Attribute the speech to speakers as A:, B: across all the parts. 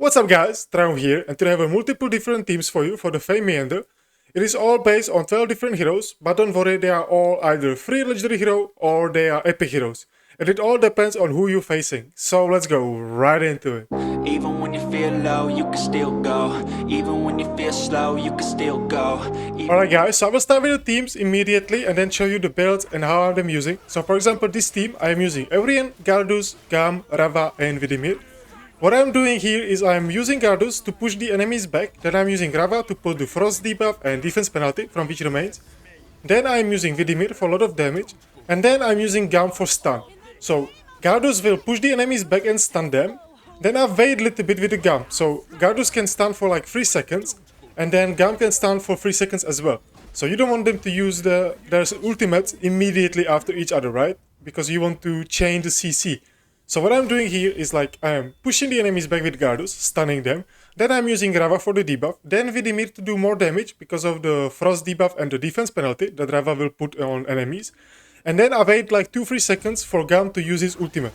A: What's up guys, Dragonheir here, and today I have multiple different teams for you for the Fey Meander. It is all based on 12 different heroes, but don't worry, they are all either free legendary hero or they are epic heroes. And it all depends on who you're facing, so let's go right into it.
B: Even when you feel low, you can still go. Even when you feel slow, you can still go.
A: Alright guys, so I will start with the teams immediately and then show you the builds and how I'm using. So for example, this team I am using Evrian, Gardus, Gam, Rava and Vidimir. What I'm doing here is I'm using Gardus to push the enemies back, then I'm using Rava to pull the frost debuff and defense penalty from which remains. Then I'm using Vidimir for a lot of damage, and then I'm using Gam for stun. So Gardus will push the enemies back and stun them. Then I wait a little bit with the Gam, so Gardus can stun for like 3 seconds, and then Gam can stun for 3 seconds as well. So you don't want them to use their ultimates immediately after each other, right? Because you want to chain the CC. So what I'm doing here is like I am pushing the enemies back with Gardus, stunning them. Then I'm using Rava for the debuff. Then Vidimir to do more damage because of the frost debuff and the defense penalty that Rava will put on enemies. And then I wait like 2-3 seconds for Gam to use his ultimate.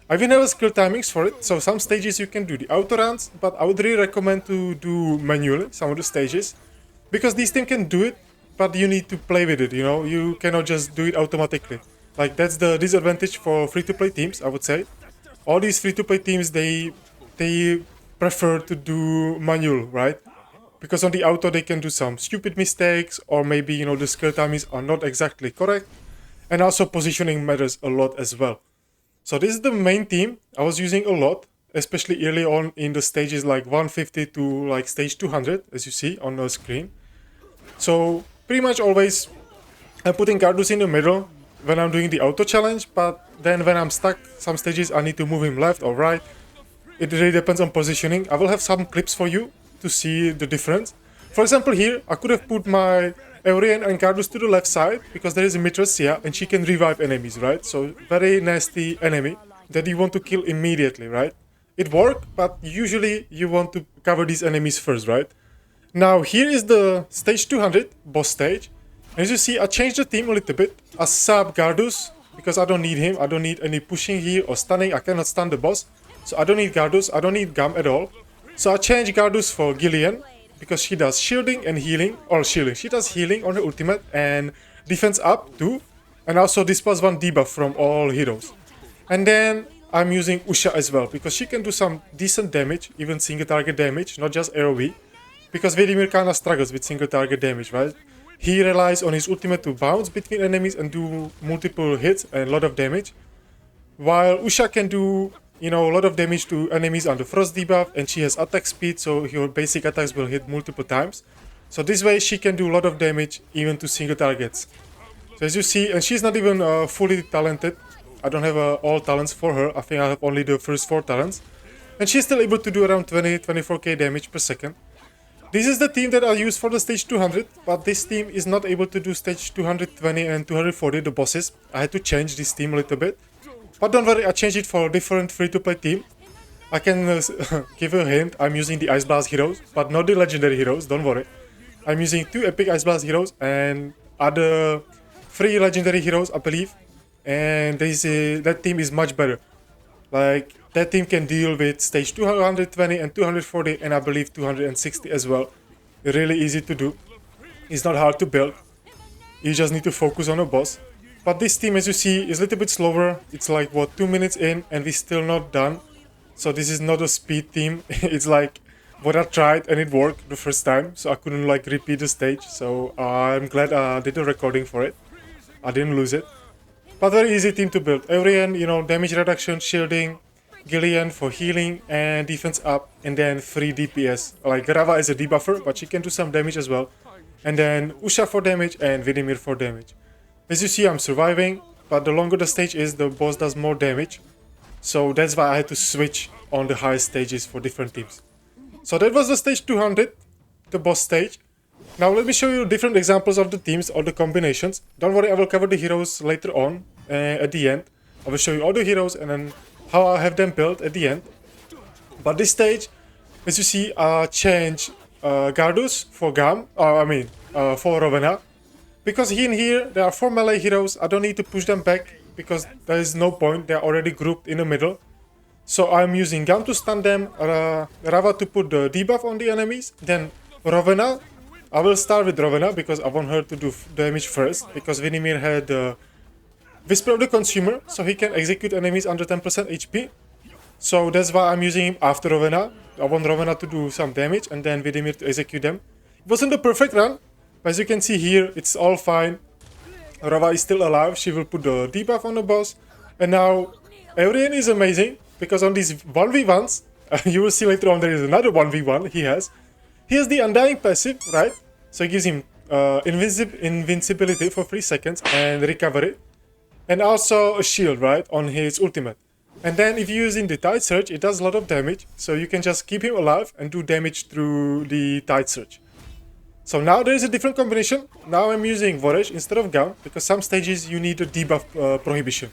A: I will have skill timings for it, so some stages you can do the auto runs, but I would really recommend to do manually some of the stages. Because this team can do it, but you need to play with it, you know? You cannot just do it automatically. Like that's the disadvantage for free-to-play teams, I would say. All these free-to-play teams, they prefer to do manual, right? Because on the auto they can do some stupid mistakes, or maybe, you know, the skill timings are not exactly correct. And also positioning matters a lot as well. So this is the main team I was using a lot, especially early on in the stages like 150 to like stage 200, as you see on the screen. So pretty much always I'm putting Gardus in the middle when I'm doing the auto challenge, but then when I'm stuck, some stages I need to move him left or right. It really depends on positioning. I will have some clips for you to see the difference. For example here, I could have put my Evrian and Gardus to the left side, because there is a Mistress here and she can revive enemies, right? So very nasty enemy that you want to kill immediately, right? It worked, but usually you want to cover these enemies first, right? Now here is the stage 200 boss stage. As you see, I changed the team a little bit. I sub Gardus because I don't need him. I don't need any pushing here or stunning. I cannot stun the boss. So I don't need Gardus. I don't need Gam at all. So I changed Gardus for Gillian because she does shielding and healing. Or shielding. She does healing on her ultimate and defense up too. And also this plus 1 debuff from all heroes. And then I'm using Usha as well because she can do some decent damage, even single target damage, not just AoE. Because Vidimir kinda struggles with single target damage, right? He relies on his ultimate to bounce between enemies and do multiple hits and a lot of damage. While Usha can do, you know, a lot of damage to enemies on the frost debuff, and she has attack speed, so her basic attacks will hit multiple times. So this way she can do a lot of damage even to single targets. So as you see, and she's not even fully talented. I don't have all talents for her. I think I have only the first 4 talents. And she's still able to do around 20-24k damage per second. This is the team that I use for the stage 200, but this team is not able to do stage 220 and 240, the bosses. I had to change this team a little bit. But don't worry, I changed it for a different free-to-play team. I can give a hint, I'm using the Ice Blast heroes, but not the legendary heroes, don't worry. I'm using 2 epic Ice Blast heroes and other 3 legendary heroes, I believe. And that team is much better. Like, that team can deal with stage 220 and 240 and I believe 260 as well. Really easy to do. It's not hard to build. You just need to focus on a boss. But this team, as you see, is a little bit slower. It's like, what, 2 minutes in and we're still not done. So this is not a speed team. It's like what I tried and it worked the first time. So I couldn't like repeat the stage. So I'm glad I did a recording for it. I didn't lose it. But very easy team to build. Evrian, you know, damage reduction, shielding. Gillian for healing and defense up, and then 3 DPS. Like Rava is a debuffer, but she can do some damage as well. And then Usha for damage and Vidimir for damage. As you see, I'm surviving, but the longer the stage is, the boss does more damage. So that's why I had to switch on the highest stages for different teams. So that was the stage 200, the boss stage. Now let me show you different examples of the teams or the combinations. Don't worry, I will cover the heroes later on at the end. I will show you all the heroes and then how I have them built at the end. But this stage, as you see, I change Gardus for Gam, for Ravana. Because here, there are 4 melee heroes, I don't need to push them back, because there is no point, they're already grouped in the middle. So I'm using Gam to stun them, Rava to put the debuff on the enemies, then Rovena. I will start with Rovena because I want her to do damage first, because Vinimir had the Whisper of the Consumer, so he can execute enemies under 10% HP. So that's why I'm using him after Rovena. I want Rovena to do some damage and then Vidimir to execute them. It wasn't the perfect run, but as you can see here, it's all fine. Rava is still alive, she will put the debuff on the boss. And now, Aurelian is amazing, because on these 1v1s, you will see later on there is another 1v1 he has. He has the Undying passive, right? So it gives him invincibility for 3 seconds and recovery. And also a shield, right, on his ultimate. And then if you're using the Tide Surge, it does a lot of damage. So you can just keep him alive and do damage through the Tide Surge. So now there is a different combination. Now I'm using Voresh instead of Gam, because some stages you need a debuff prohibition.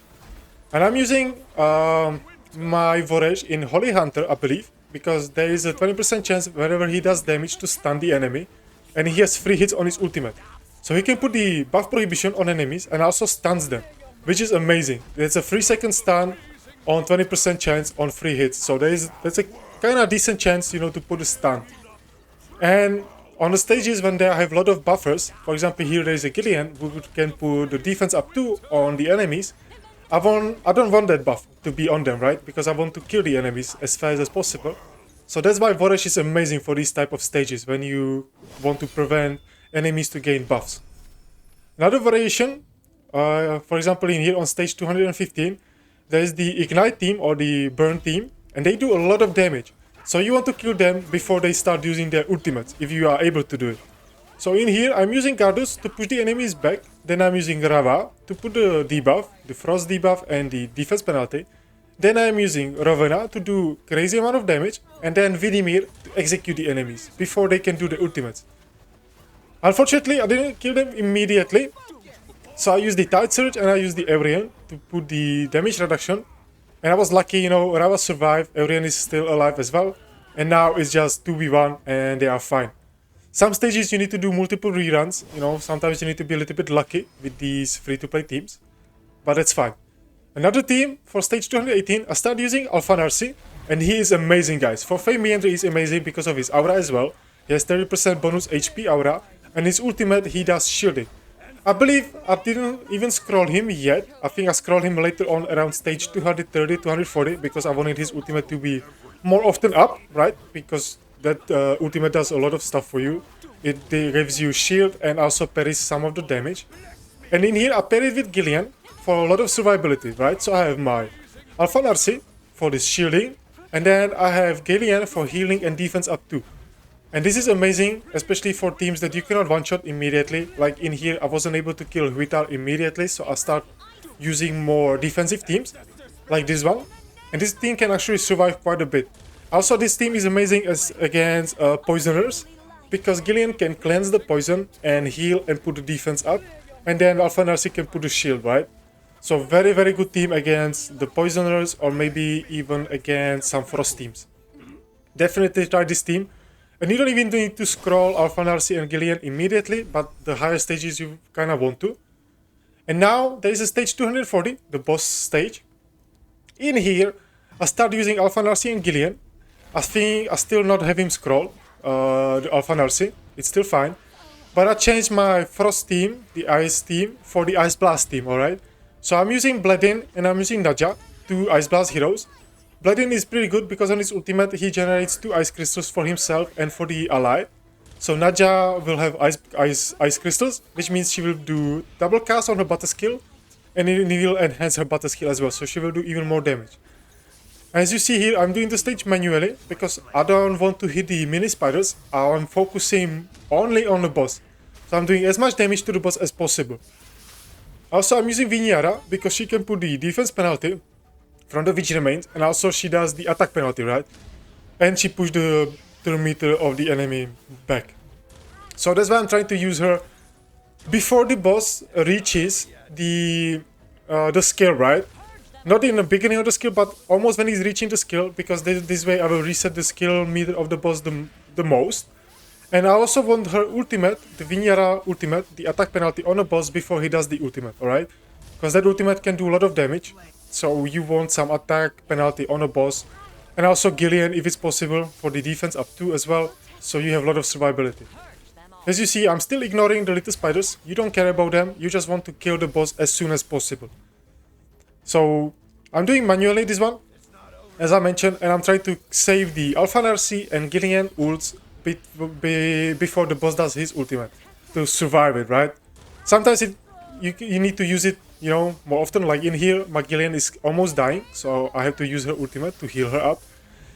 A: And I'm using my Voresh in Holy Hunter, I believe, because there is a 20% chance whenever he does damage to stun the enemy, and he has 3 hits on his ultimate. So he can put the buff prohibition on enemies and also stuns them, which is amazing. There's a 3-second stun on 20% chance on 3 hits. So that's a kind of decent chance, you know, to put a stun. And on the stages when they have a lot of buffers, for example here there is a Gillian who can put the defense up 2 on the enemies. I don't want that buff to be on them, right? Because I want to kill the enemies as fast as possible. So that's why Voresh is amazing for these type of stages, when you want to prevent enemies to gain buffs. Another variation, for example in here on stage 215, there is the Ignite team or the Burn team, and they do a lot of damage. So you want to kill them before they start using their ultimates, if you are able to do it. So in here, I'm using Gardus to push the enemies back, then I'm using Rava to put the debuff, the Frost debuff and the defense penalty. Then I'm using Ravana to do crazy amount of damage, and then Vidimir to execute the enemies before they can do the ultimates. Unfortunately, I didn't kill them immediately, so I used the Tide Surge and I used the Evrian to put the damage reduction. And I was lucky, you know, Rava survived, Evrian is still alive as well, and now it's just 2v1 and they are fine. Some stages you need to do multiple reruns, you know, sometimes you need to be a little bit lucky with these free-to-play teams, but that's fine. Another team for stage 218, I started using Alpha Narcy, and he is amazing, guys. For Fey Meander, he's amazing because of his aura as well. He has 30% bonus HP aura, and his ultimate, he does shielding. I believe I didn't even scroll him yet. I think I scrolled him later on around stage 230, 240, because I wanted his ultimate to be more often up, right? Because that ultimate does a lot of stuff for you. It gives you shield and also parries some of the damage. And in here I parried with Gillian for a lot of survivability, right? So I have my Alpha Narcy for this shielding, and then I have Gillian for healing and defense up 2. And this is amazing, especially for teams that you cannot one-shot immediately. Like in here, I wasn't able to kill Huitar immediately, so I start using more defensive teams, like this one. And this team can actually survive quite a bit. Also, this team is amazing against poisoners, because Gillian can cleanse the poison and heal and put the defense up. And then Alpha Narcy can put the shield, right? So very, very good team against the poisoners, or maybe even against some frost teams. Definitely try this team. And you don't even need to scroll Alpha Narcy and Gillian immediately, but the higher stages you kind of want to. And now there is a stage 240, the boss stage. In here, I start using Alpha Narcy and Gillian. I think I still not have him scroll the Alpha Narcy. It's still fine. But I changed my Frost team, the Ice team, for the Ice Blast team, alright? So I'm using Bladin and I'm using Nadja, 2 Ice Blast heroes. Bladin is pretty good because on his ultimate he generates 2 ice crystals for himself and for the ally. So Nadja will have ice crystals, which means she will do double cast on her butter skill, and it will enhance her butter skill as well, so she will do even more damage. As you see here, I'm doing the stage manually because I don't want to hit the mini spiders. I'm focusing only on the boss. So I'm doing as much damage to the boss as possible. Also, I'm using Vinyara because she can put the defense penalty from the which remains, and also she does the attack penalty, right? And she pushes the thermometer of the enemy back. So that's why I'm trying to use her before the boss reaches the skill, right? Not in the beginning of the skill, but almost when he's reaching the skill, because this way I will reset the skill meter of the boss the most. And I also want her ultimate, the Vinyara ultimate, the attack penalty on the boss before he does the ultimate, alright? Because that ultimate can do a lot of damage. so you want some attack penalty on a boss. And also Gillian, if it's possible, for the defense up 2 as well, so you have a lot of survivability. As you see, I'm still ignoring the little spiders. You don't care about them, you just want to kill the boss as soon as possible. So I'm doing manually this one, as I mentioned, and I'm trying to save the Alpha Narcy and Gillian ults before the boss does his ultimate to survive it, right? Sometimes you need to use it, you know, more often. Like in here, my Gillian is almost dying, so I have to use her ultimate to heal her up.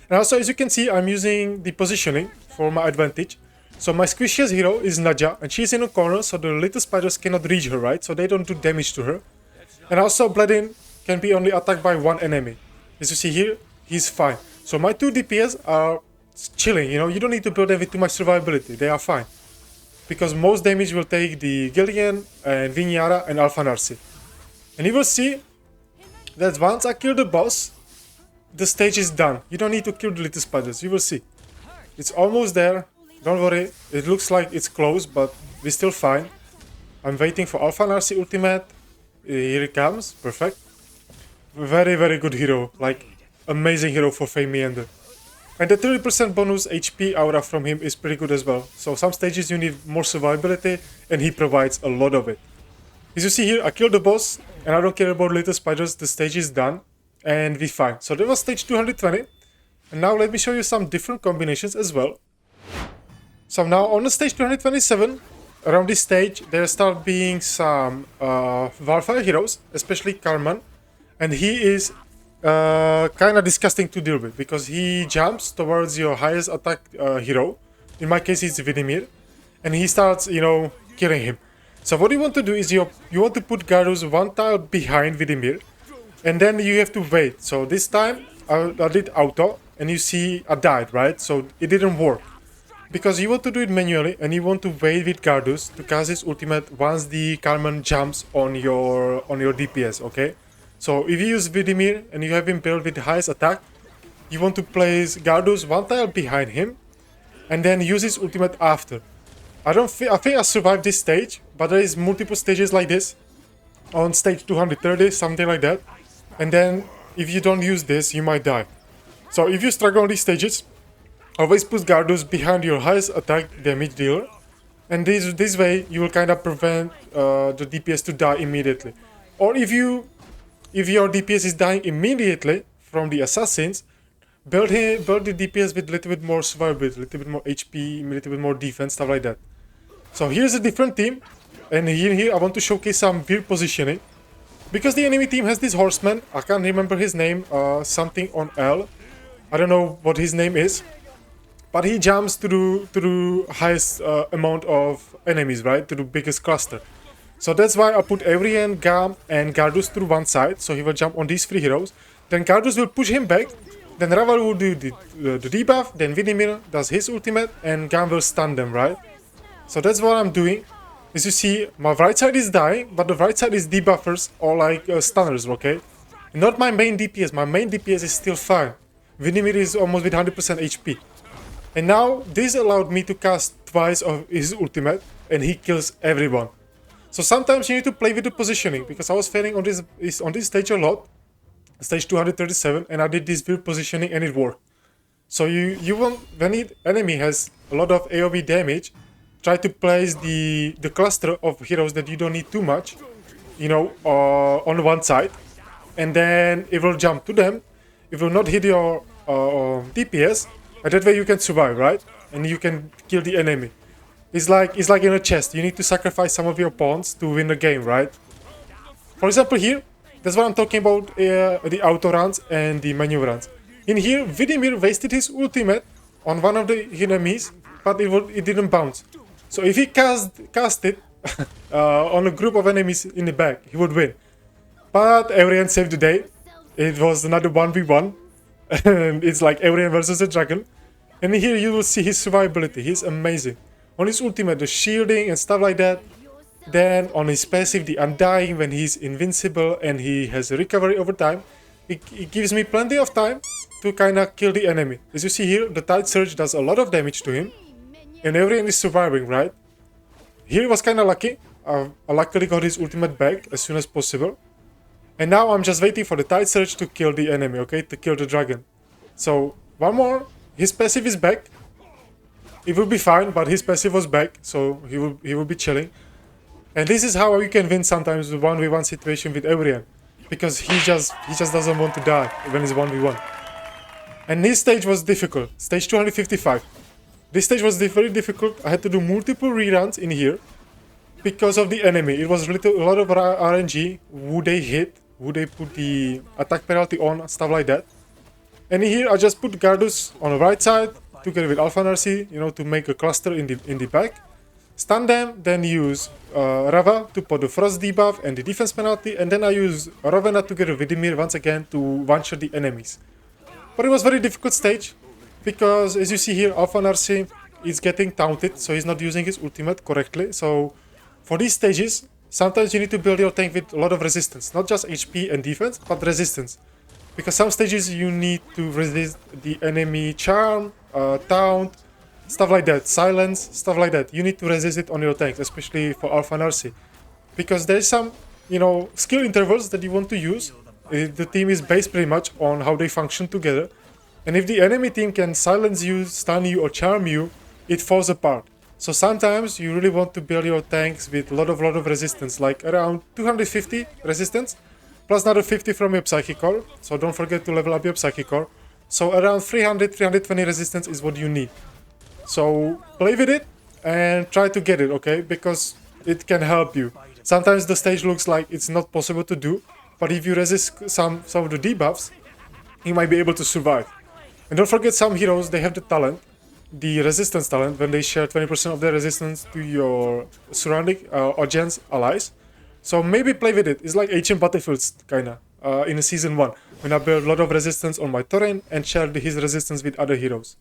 A: And also, as you can see, I'm using the positioning for my advantage. So my squishiest hero is Nadja, and she's in a corner, so the little spiders cannot reach her, right? So they don't do damage to her. And also, Bladin can be only attacked by one enemy. As you see here, he's fine. So my 2 DPS are chilling, you know, you don't need to build them with too much survivability, they are fine. Because most damage will take the Gillian and Vinyara and Alpha Narcy. And you will see that once I kill the boss, the stage is done. You don't need to kill the little spiders, you will see. It's almost there, don't worry, it looks like it's close, but we're still fine. I'm waiting for Alpha Narcy ultimate, here it comes, perfect. Very, very good hero, like amazing hero for Fey Meander. And the 30% bonus HP aura from him is pretty good as well. So some stages you need more survivability, and he provides a lot of it. As you see here, I killed the boss, and I don't care about little spiders, the stage is done, and we're fine. So that was stage 220, and now let me show you some different combinations as well. So now on the stage 227, around this stage, there start being some Wildfire heroes, especially Carmen, and he is kind of disgusting to deal with because he jumps towards your highest attack hero. In my case, it's Vidimir, and he starts, you know, killing him. So what you want to do is you want to put Garus one tile behind Vidimir, and then you have to wait. So this time I did auto, and you see I died, right? So it didn't work because you want to do it manually, and you want to wait with Gardus to cast his ultimate once the Carmen jumps on your DPS, okay? So if you use Vidimir and you have him built with the highest attack, you want to place Gardus one tile behind him and then use his ultimate after. I think I survived this stage, but there is multiple stages like this on stage 230, something like that. And then if you don't use this, you might die. So if you struggle on these stages, always put Gardus behind your highest attack damage dealer, and this way you will kind of prevent the DPS to die immediately. Or if your DPS is dying immediately from the assassins, build the DPS with a little bit more survivability, a little bit more HP, a little bit more defense, stuff like that. So here's a different team, and here I want to showcase some weird positioning. Because the enemy team has this horseman, I can't remember his name, something on L. I don't know what his name is. But he jumps to the highest amount of enemies, right? To the biggest cluster. So that's why I put Evrian, Gam, and Gardus to one side. So he will jump on these 3 heroes. Then Gardus will push him back. Then Raval will do the debuff. Then Vidimir does his ultimate. And Gam will stun them, right? So that's what I'm doing. As you see, my right side is dying. But the right side is debuffers or like stunners, okay? Not my main DPS. My main DPS is still fine. Vidimir is almost with 100% HP. And now this allowed me to cast twice of his ultimate. And he kills everyone. So sometimes you need to play with the positioning, because I was failing on this stage a lot, stage 237, and I did this weird positioning and it worked. So you want, when the enemy has a lot of AoE damage, try to place the cluster of heroes that you don't need too much, you know, on one side, and then it will jump to them. It will not hit your DPS, and that way you can survive, right? And you can kill the enemy. It's like in a chest, you need to sacrifice some of your pawns to win the game, right? For example here, that's what I'm talking about, the auto runs and the manual runs. In here, Vidimir wasted his ultimate on one of the enemies, but it didn't bounce. So if he cast it on a group of enemies in the back, he would win. But Evrian saved the day. It was another 1v1. And it's like Evrian versus a dragon. And here you will see his survivability, he's amazing. On his ultimate, the shielding and stuff like that. Then on his passive, the undying, when he's invincible and he has a recovery over time. It gives me plenty of time to kind of kill the enemy. As you see here, the Tide Surge does a lot of damage to him. And everyone is surviving, right? Here was kind of lucky. I luckily got his ultimate back as soon as possible. And now I'm just waiting for the Tide Surge to kill the enemy, okay? To kill the dragon. So, one more. His passive is back. It will be fine, but his passive was back, so he will be chilling. And this is how you can win sometimes the 1v1 situation with Eurian. Because he just doesn't want to die when it's 1v1. And this stage was difficult. Stage 255. This stage was very difficult. I had to do multiple reruns in here. Because of the enemy. It was a lot of RNG. Would they hit? Would they put the attack penalty on? Stuff like that. And here I just put Gardus on the right side. Together with Alpha Narcy, you know, to make a cluster in the back. Stun them, then use Rava to put the Frost debuff and the defense penalty. And then I use Ravena together with Vidimir once again to one-shot the enemies. But it was a very difficult stage. Because as you see here, Alpha Narcy is getting taunted. So he's not using his ultimate correctly. So for these stages, sometimes you need to build your tank with a lot of resistance. Not just HP and defense, but resistance. Because some stages you need to resist the enemy charm, taunt, stuff like that, silence, stuff like that. You need to resist it on your tanks, especially for Alpha Narcy. Because there's some, you know, skill intervals that you want to use. The team is based pretty much on how they function together. And if the enemy team can silence you, stun you, or charm you, it falls apart. So sometimes you really want to build your tanks with a lot of resistance, like around 250 resistance, plus another 50 from your Psychic Core. So don't forget to level up your Psychic Core. So around 300-320 resistance is what you need. So play with it and try to get it, okay? Because it can help you. Sometimes the stage looks like it's not possible to do, but if you resist some of the debuffs, you might be able to survive. And don't forget, some heroes, they have the talent, the resistance talent, when they share 20% of their resistance to your surrounding audience allies. So maybe play with it. It's like Ancient Battlefields, kinda, in a Season 1, when I build a lot of resistance on my terrain and share his resistance with other heroes.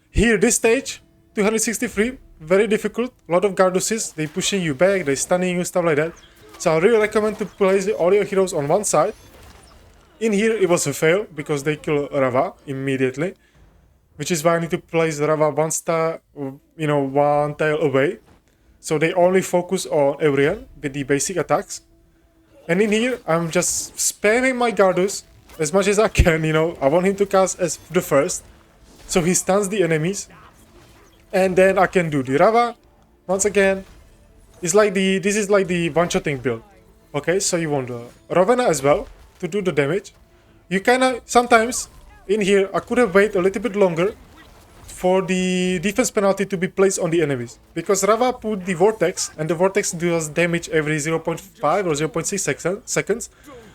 A: Here, this stage, 263, very difficult, a lot of Garduses, they pushing you back, they stunning you, stuff like that. So I really recommend to place all your heroes on one side. In here, it was a fail, because they kill Rava immediately. Which is why I need to place Rava one star, you know, one tile away. So they only focus on Eurian with the basic attacks. And in here, I'm just spamming my Gardus as much as I can, you know. I want him to cast as the first. So he stuns the enemies. And then I can do the Rava. Once again, it's like this is like the one-shotting build. Okay, so you want Ravena as well to do the damage. You kinda, sometimes, in here, I could have waited a little bit longer for the defense penalty to be placed on the enemies. Because Rava put the Vortex, and the Vortex does damage every 0.5 or 0.6 seconds.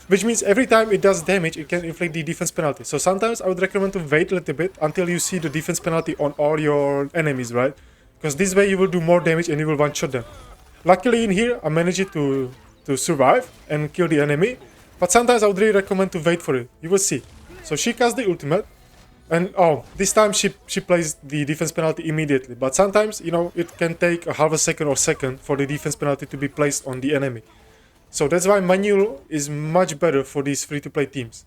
A: Which means every time it does damage, it can inflict the defense penalty. So sometimes I would recommend to wait a little bit until you see the defense penalty on all your enemies, right? Because this way you will do more damage and you will one-shot them. Luckily in here, I managed to survive and kill the enemy. But sometimes I would really recommend to wait for it. You will see. So she casts the ultimate. And oh, this time she plays the defense penalty immediately. But sometimes, you know, it can take a half a second or second for the defense penalty to be placed on the enemy. So that's why manual is much better for these free-to-play teams.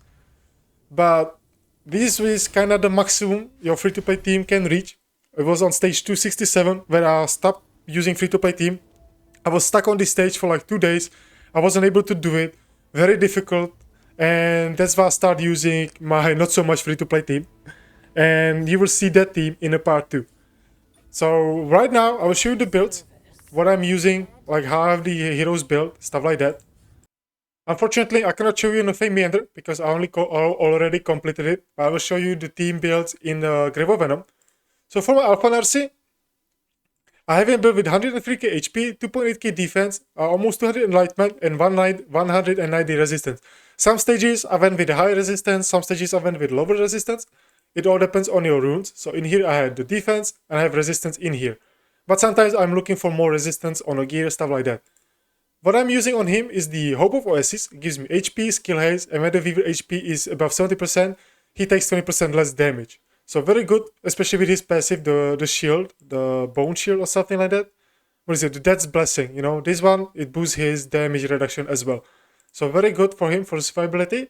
A: But this is kind of the maximum your free-to-play team can reach. It was on stage 267 where I stopped using free-to-play team. I was stuck on this stage for like 2 days. I wasn't able to do it. Very difficult. And that's why I started using my not so much free-to-play team. And you will see that team in a part 2. So right now I will show you the builds. What I'm using, like how I have the heroes built, stuff like that. Unfortunately, I cannot show you in the Fey Meander because I already completed it. I will show you the team builds in Grave of Venom. So for my Alpha Narcy, I have him built with 103k HP, 2.8k defense, almost 200 enlightenment, and 190 resistance. Some stages I went with high resistance, some stages I went with lower resistance. It all depends on your runes. So in here I had the defense and I have resistance in here. But sometimes I'm looking for more resistance on a gear, stuff like that. What I'm using on him is the Hope of Oasis. It gives me HP, skill haze, and when the Weaver HP is above 70%, he takes 20% less damage. So very good, especially with his passive, the shield, the bone shield or something like that. What is it? The Death's Blessing, you know. This one, it boosts his damage reduction as well. So very good for him for survivability.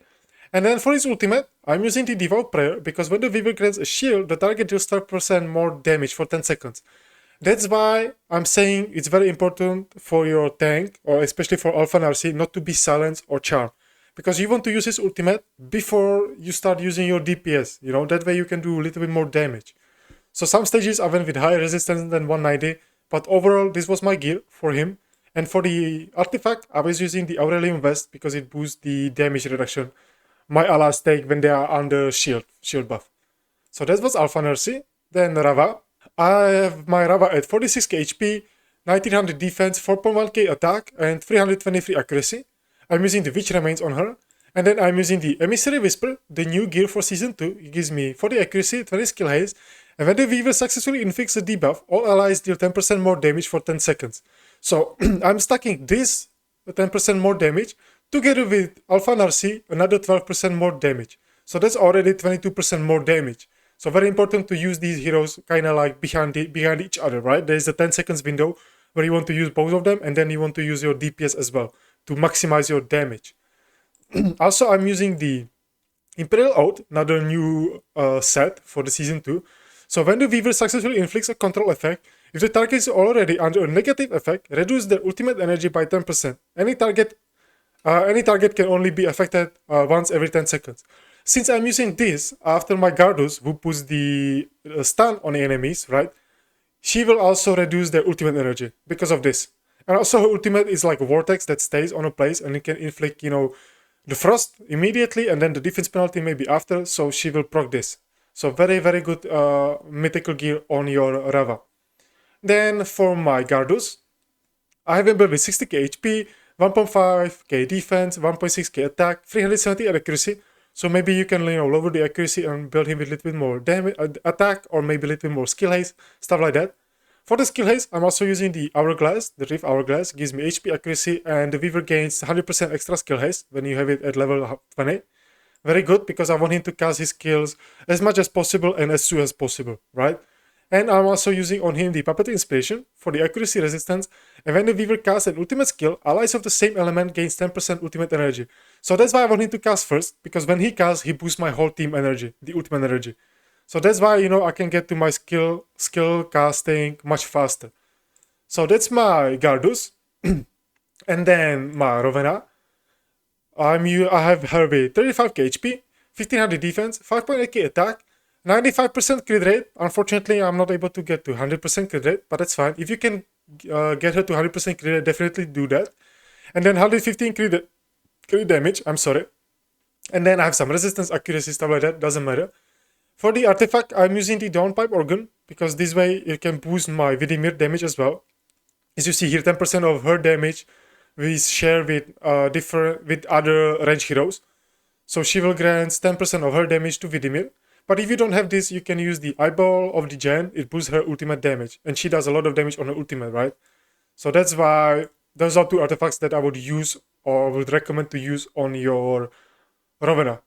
A: And then for his ultimate, I'm using the Devout Prayer because when the Weaver grants a shield, the target deals 5% more damage for 10 seconds. That's why I'm saying it's very important for your tank, or especially for Alpha Narcy, not to be silenced or charmed. because you want to use his ultimate before you start using your DPS, you know, that way you can do a little bit more damage. So some stages I went with higher resistance than 190, but overall this was my gear for him. And for the artifact, I was using the Aurelium Vest because it boosts the damage reduction my allies take when they are under shield buff. So that was Alpha Nurse. Then Rava. I have my Rava at 46k HP, 1900 defense, 4.1k attack, and 323 accuracy. I'm using the Witch Remains on her. And then I'm using the Emissary Whisper, the new gear for Season 2. It gives me 40 accuracy, 20 skill haste, and when the Weaver successfully inflicts a debuff, all allies deal 10% more damage for 10 seconds. So I'm stacking this 10% more damage together with Alpha Narcy, another 12% more damage. So that's already 22% more damage. So very important to use these heroes kind of like behind each other, right? There's a 10 seconds window where you want to use both of them, and then you want to use your DPS as well to maximize your damage. Also, I'm using the Imperial Oath, another new set for the Season 2. So when the Weaver successfully inflicts a control effect, if the target is already under a negative effect, reduce their ultimate energy by 10%. Any target can only be affected once every 10 seconds. Since I'm using this after my Gardus, who puts the stun on the enemies, right? She will also reduce their ultimate energy because of this. And also her ultimate is like a vortex that stays on a place and it can inflict, you know, the frost immediately and then the defense penalty maybe after, so she will proc this. So very, very good mythical gear on your Rava. Then for my Gardus, I have him built with 60k HP, 1.5k defense, 1.6k attack, 370 accuracy. So maybe you can, you know, lower the accuracy and build him with a little bit more damage, attack, or maybe a little bit more skill haste, stuff like that. For the skill haste, I'm also using the Hourglass. The Rift Hourglass gives me HP accuracy, and the Weaver gains 100% extra skill haste when you have it at level 20. Very good, because I want him to cast his skills as much as possible and as soon as possible, right? And I'm also using on him the Puppet Inspiration for the accuracy resistance, and when the Weaver casts an ultimate skill, allies of the same element gains 10% ultimate energy. So that's why I want him to cast first, because when he casts, he boosts my whole team energy, the ultimate energy. So that's why, you know, I can get to my skill casting much faster. So that's my Gardus. And then my Rowena. I have her with 35k HP, 1500 defense, 5.8k attack, 95% crit rate. Unfortunately, I'm not able to get to 100% crit rate, but that's fine. If you can get her to 100% crit rate, definitely do that. And then 115 crit damage, I'm sorry. And then I have some resistance, accuracy, stuff like that, doesn't matter. For the artifact, I'm using the Downpipe Organ, because this way it can boost my Vidimir damage as well. As you see here, 10% of her damage we share with other range heroes. So she will grant 10% of her damage to Vidimir. But if you don't have this, you can use the Eyeball of the Giant. It boosts her ultimate damage, and she does a lot of damage on her ultimate, right? So that's why those are two artifacts that I would use or would recommend to use on your Rowena.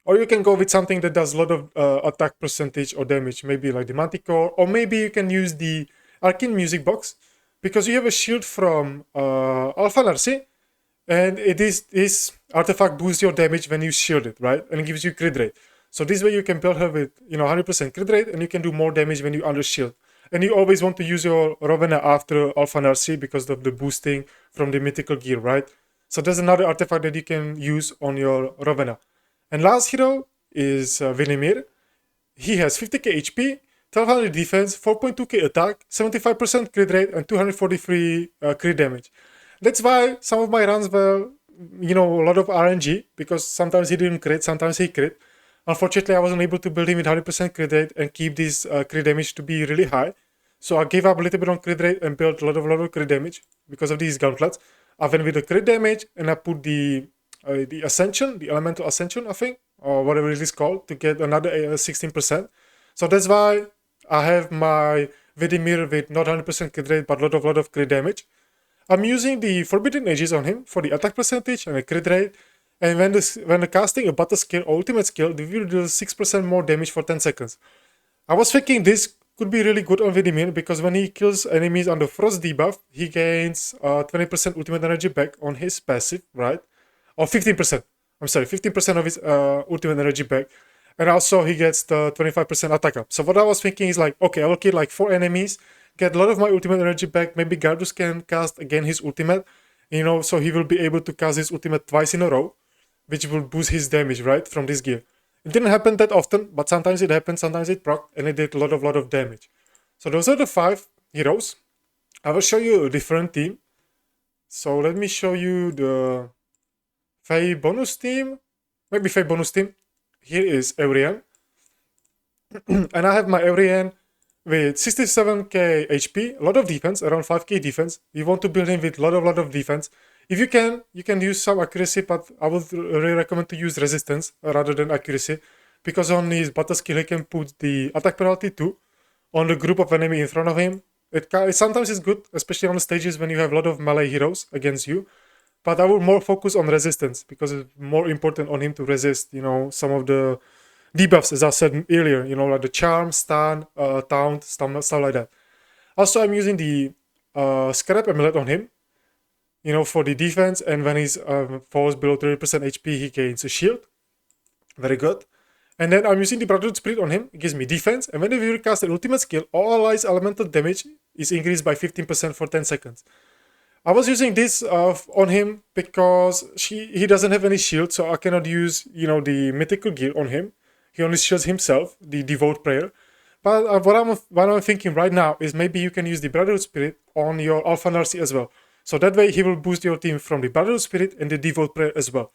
A: Or you can go with something that does a lot of attack percentage or damage, maybe like the Manticore, or maybe you can use the Arcane Music Box, because you have a shield from Alpha Narcy, and this artifact boosts your damage when you shield it, right? And it gives you crit rate. So this way you can build her with, you know, 100% crit rate, and you can do more damage when you under shield. And you always want to use your Rowena after Alpha Narcy because of the boosting from the mythical gear, right? So there's another artifact that you can use on your Rowena. And last hero is Vidimir. He has 50k HP, 1200 defense, 4.2k attack, 75% crit rate, and 243 crit damage. That's why some of my runs were, you know, a lot of RNG, because sometimes he didn't crit, sometimes he crit. Unfortunately, I wasn't able to build him with 100% crit rate and keep this crit damage to be really high. So I gave up a little bit on crit rate and built a lot of crit damage because of these gauntlets. I went with the crit damage and I put the Ascension, the Elemental Ascension, I think, or whatever it is called, to get another 16%. So that's why I have my Vidimir with not 100% crit rate, but a lot of crit damage. I'm using the Forbidden Aegis on him for the attack percentage and the crit rate. And when casting a battle skill or ultimate skill, the will do 6% more damage for 10 seconds. I was thinking this could be really good on Vidimir, because when he kills enemies under Frost debuff, he gains 20% ultimate energy back on his passive, right? Or 15%. I'm sorry, 15% of his ultimate energy back. And also he gets the 25% attack up. So what I was thinking is like, okay, I will kill like 4 enemies, get a lot of my ultimate energy back. Maybe Gardus can cast again his ultimate. You know, so he will be able to cast his ultimate twice in a row, which will boost his damage, right, from this gear. It didn't happen that often, but sometimes it happened, sometimes it proc, and it did a lot of damage. So those are the 5 heroes. I will show you a different team. So let me show you the Fey bonus team. Maybe Fey bonus team. Here is Eurian. And I have my Eurian with 67k HP, a lot of defense, around 5k defense. You want to build him with a lot of defense. If you can use some accuracy, but I would really recommend to use resistance rather than accuracy, because on his battle skill he can put the attack penalty too on the group of enemy in front of him. Sometimes it's good, especially on the stages when you have a lot of melee heroes against you. But I would more focus on resistance because it's more important on him to resist, you know, some of the debuffs, as I said earlier, you know, like the charm, stun, taunt, stuff like that. Also, I'm using the Scrap Amulet on him, you know, for the defense, and when he's falls below 30% HP, he gains a shield. Very good. And then I'm using the Brotherhood Spirit on him. It gives me defense, and whenever you cast an ultimate skill, all allies elemental damage is increased by 15% for 10 seconds. I was using this on him because he doesn't have any shield, so I cannot use, you know, the mythical gear on him. He only shields himself, the Devout Prayer. But what I'm thinking right now is maybe you can use the Brotherhood Spirit on your Alpha Narcy as well. So that way he will boost your team from the Brotherhood Spirit and the Devout Prayer as well.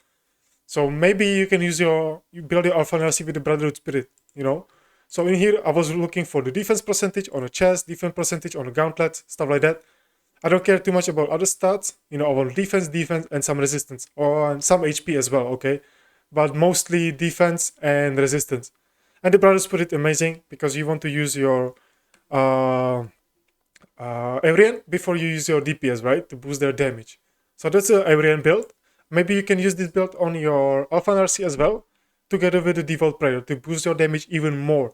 A: So maybe you can use you build your Alpha Narcy with the Brotherhood Spirit, you know. So in here I was looking for the defense percentage on a chest, defense percentage on a gauntlet, stuff like that. I don't care too much about other stats, you know, I want defense, and some resistance, or some HP as well, okay? But mostly defense and resistance. And the Brotherhood Spirit, amazing, because you want to use your Eurian before you use your DPS, right? To boost their damage. So that's a Eurian build. Maybe you can use this build on your Alpha Narcy as well, together with the Devout Prayer to boost your damage even more.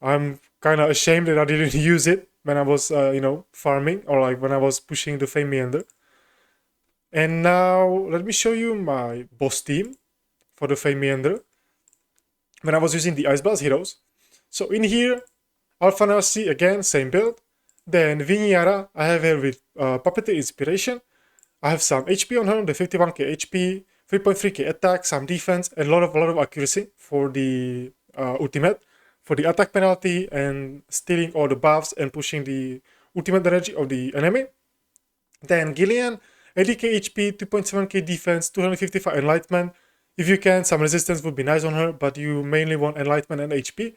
A: I'm kind of ashamed that I didn't use it when I was, you know, farming, or like when I was pushing the Fey Meander. And now let me show you my boss team for the Fey Meander when I was using the Ice Blast heroes. So in here, Alpha Narcy, again, same build. Then Viniara, I have her with Puppeteer Inspiration. I have some HP on her, the 51k HP, 3.3k attack, some defense, and a lot of accuracy for the ultimate, for the attack penalty, and stealing all the buffs and pushing the ultimate energy of the enemy. Then Gillian, 80k HP, 2.7k defense, 255 enlightenment. If you can, some resistance would be nice on her, but you mainly want enlightenment and HP.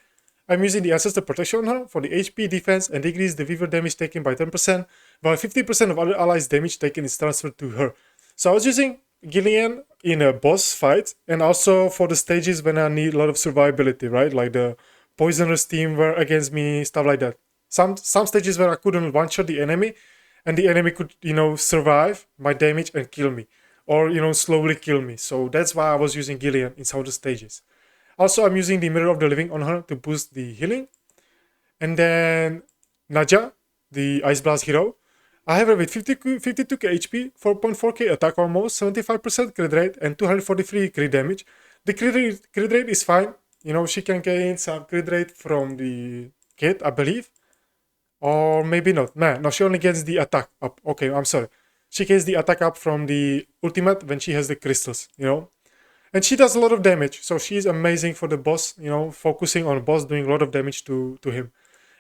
A: I'm using the Ancestor Protection on her for the HP, defense, and decrease the Weaver damage taken by 10%, while 50% of other allies' damage taken is transferred to her. So I was using Gillian in a boss fight, and also for the stages when I need a lot of survivability, right? Like the Poisoners team were against me, stuff like that. Some stages where I couldn't one-shot the enemy, and the enemy could, you know, survive my damage and kill me, or, you know, slowly kill me. So that's why I was using Gillian in some of the stages. Also, I'm using the Mirror of the Living on her to boost the healing. And then Naja, the Ice Blast hero. I have her with 52k HP, 4.4k attack almost, 75% crit rate, and 243 crit damage. The crit rate is fine. You know, she can gain some crit rate from the kit, I believe. Or maybe not. No, she only gets the attack up. Okay, I'm sorry. She gets the attack up from the ultimate when she has the crystals, you know. And she does a lot of damage, so she's amazing for the boss, you know, focusing on boss, doing a lot of damage to him.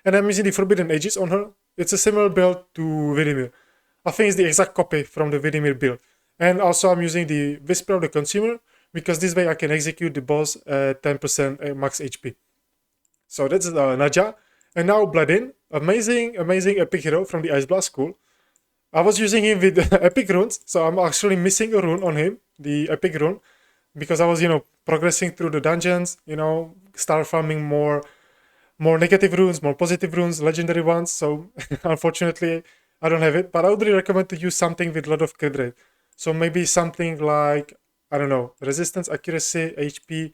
A: And I'm using the Forbidden Aegis on her. It's a similar build to Vidimir. I think it's the exact copy from the Vidimir build. And also I'm using the Whisper of the Consumer, because this way I can execute the boss at 10% max HP. So that's Naja. And now Bladin, amazing epic hero from the Ice Blast school. I was using him with epic runes, so I'm actually missing a rune on him, the epic rune, because I was, you know, progressing through the dungeons, you know, start farming more negative runes, more positive runes, legendary ones. So unfortunately, I don't have it, but I would really recommend to use something with a lot of crit rate. So maybe something like, I don't know, resistance, accuracy, HP,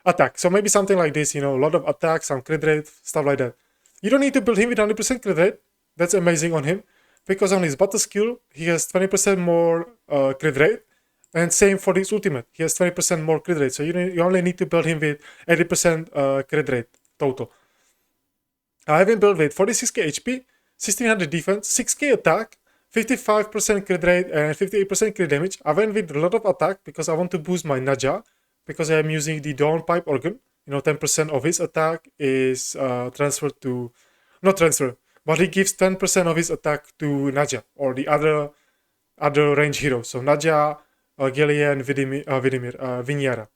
A: attack. So maybe something like this, you know, a lot of attack, some crit rate, stuff like that. You don't need to build him with 100% crit rate. That's amazing on him, because on his battle skill, he has 20% more crit rate. And same for his ultimate, he has 20% more crit rate. So you only need to build him with 80% crit rate total. I have him built with 46k HP, 1600 defense, 6k attack, 55% crit rate and 58% crit damage. I went with a lot of attack because I want to boost my Naja, because I am using the Dawn Pipe Organ. 10% of his attack is transferred to, not transfer, but he gives 10% of his attack to Naja or the other range heroes. So Naja, Gillian, Vinyara.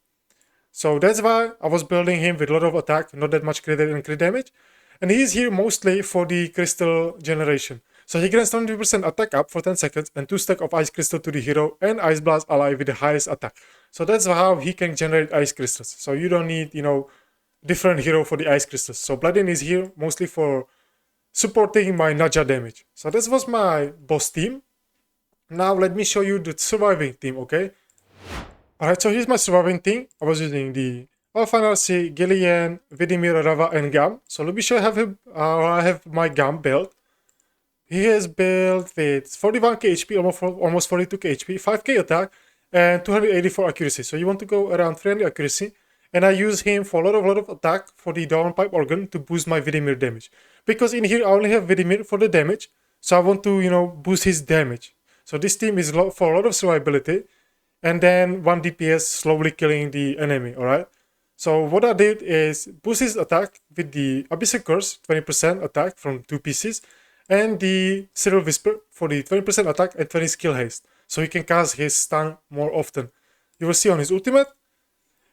A: So that's why I was building him with a lot of attack, not that much crit rate and crit damage. And he is here mostly for the crystal generation. So he grants 20% attack up for 10 seconds and 2 stack of ice crystal to the hero and ice blast ally with the highest attack. So that's how he can generate ice crystals. So you don't need, different hero for the ice crystals. So Bloodin is here mostly for supporting my Naja damage. So this was my boss team. Now let me show you the surviving team, okay? Alright, so here's my surviving team. I was using the Alphanarsi, Gillian, Vidimir, Rava, and Gam. So let me show you I have my Gam build. He is built with 41k HP, almost 42k HP, 5k attack, and 284 accuracy. So you want to go around 300 accuracy. And I use him for a lot of attack for the Dawn Pipe Organ to boost my Vidimir damage. Because in here I only have Vidimir for the damage. So I want to, boost his damage. So this team is for a lot of survivability. And then 1 DPS slowly killing the enemy, alright? So what I did is boost his attack with the Abyssal Curse, 20% attack from 2 pieces. And the Cyril Whisper for the 20% attack and 20 skill haste. So he can cast his stun more often. You will see on his ultimate,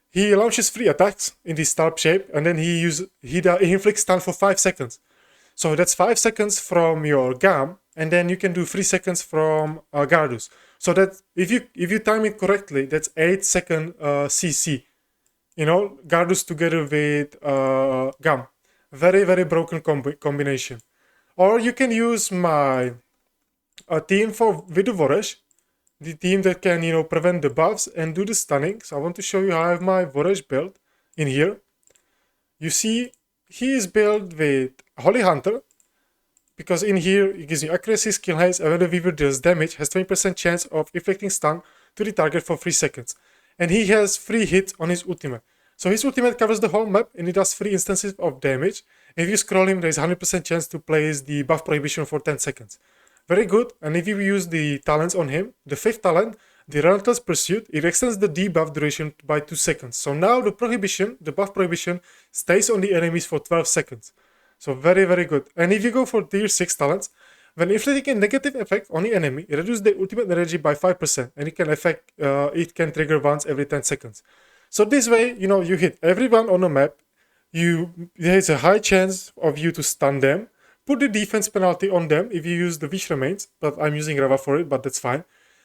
A: he launches 3 attacks in the star shape, and then he inflicts stun for 5 seconds. So that's 5 seconds from your Gam, and then you can do 3 seconds from Gardus. So that if you time it correctly, that's 8-second CC. Gardus together with Gam. Very, very broken combination. Or you can use my team with the Voresh, the team that can, prevent the buffs and do the stunning. So I want to show you how I have my Voresh build in here. You see, he is built with Holy Hunter, because in here it gives you accuracy, skill haste, and when the Weaver deals damage, has 20% chance of inflicting stun to the target for 3 seconds. And he has 3 hits on his ultimate. So his ultimate covers the whole map and it does 3 instances of damage. If you scroll him, there is 100% chance to place the buff prohibition for 10 seconds. Very good. And if you use the talents on him, the 5th talent, the Relentless Pursuit, it extends the debuff duration by 2 seconds. So now the buff prohibition, stays on the enemies for 12 seconds. So very, very good. And if you go for tier 6 talents, when inflicting a negative effect on the enemy, it reduces the ultimate energy by 5%. And it can trigger once every 10 seconds. So this way, you hit everyone on the map. There's a high chance of you to stun them. Put the defense penalty on them if you use the Wish Remains, but I'm using Rava for it, but that's fine.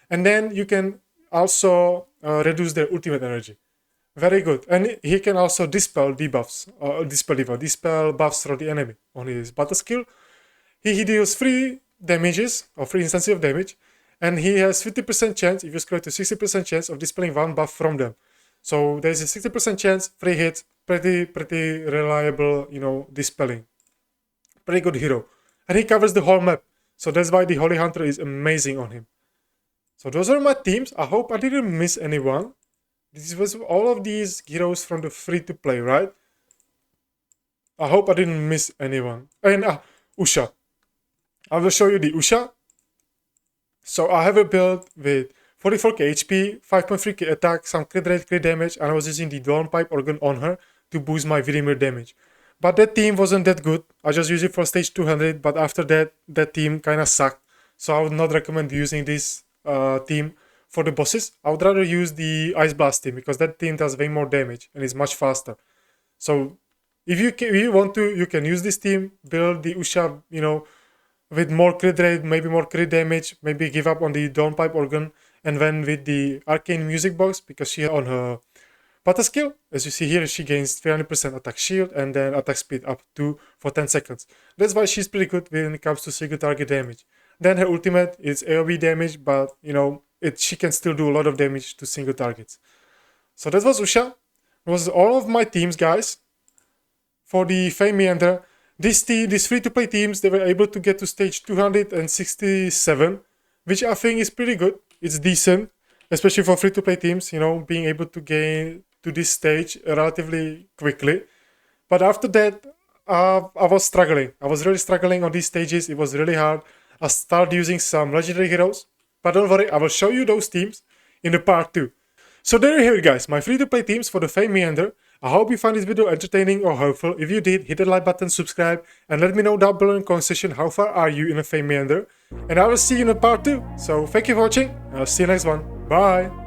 A: And then you can also reduce their ultimate energy. Very good. And he can also dispel buffs from the enemy on his battle skill. He deals 3 damages, or 3 instances of damage, and he has 50% chance, if you scroll to 60% chance of dispelling 1 buff from them. So there's a 60% chance, 3 hits, pretty reliable, dispelling. Pretty good hero. And he covers the whole map. So that's why the Holy Hunter is amazing on him. So those are my teams. I hope I didn't miss anyone. This was all of these heroes from the free-to-play, right? I hope I didn't miss anyone. And Usha. I will show you the Usha. So I have a build with 44k HP, 5.3k attack, some crit rate, crit damage, and I was using the Dawn Pipe Organ on her to boost my Vidimir damage. But that team wasn't that good. I just used it for stage 200, but after that team kind of sucked. So I would not recommend using this team for the bosses. I would rather use the Ice Blast team, because that team does way more damage and is much faster. So if you want to, you can use this team, build the Usha, with more crit rate, maybe more crit damage, maybe give up on the Dawn Pipe Organ, and then with the Arcane Music Box, because she on her battle skill, as you see here, she gains 300% attack shield and then attack speed up to for 10 seconds. That's why she's pretty good when it comes to single target damage. Then her ultimate is AoE damage, but she can still do a lot of damage to single targets. So that was Usha. It was all of my teams, guys. For the Fey Meander, these free-to-play teams, they were able to get to stage 267, which I think is pretty good. It's decent, especially for free-to-play teams, being able to gain to this stage relatively quickly. But after that, I was struggling. I was really struggling on these stages. It was really hard. I'll start using some legendary heroes. But don't worry, I will show you those teams in the part 2. So there you have it guys, my free-to-play teams for the Fey Meander. I hope you found this video entertaining or helpful. If you did, hit the like button, subscribe, and let me know down below in the comment section how far are you in the Fey Meander. And I will see you in the part 2. So thank you for watching, and I'll see you next one. Bye!